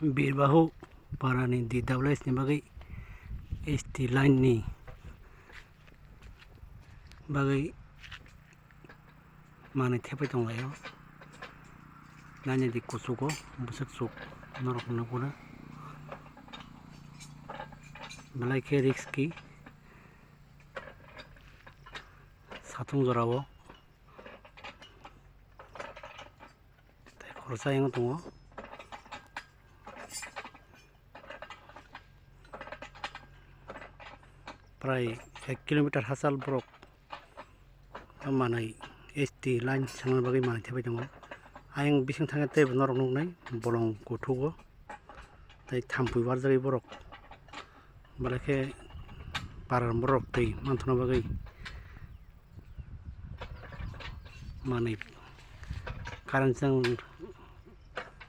Birbahu parani di doubles ni bagai ST line ni bagai mana tepai donglayo nanya di kusuko busak suk norok nakuna balai ke riski satung jorawo khorsa yang tongo prai 1 kilometer hasal brok manai ST line sangal bagai mana tepai dongo ayang bising thanga te norok nuknai bolong kuthugo tai thampui warjai borok balake paran borok tei manthuna bagai manai karan sang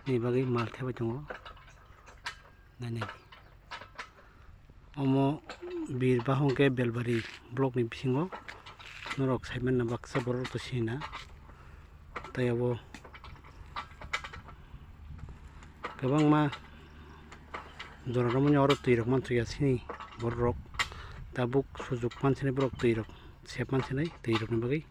ni bagai mal tepai dongo nani omo Birbahu ke Belbari blok ni bisingo norok saiman na baksa borok to sina tayabo gabang ma jororomoni orok tuirok mansuya sini borok tabuk sujuk mansini borok tuirok sep mansinai tuirok ni bagai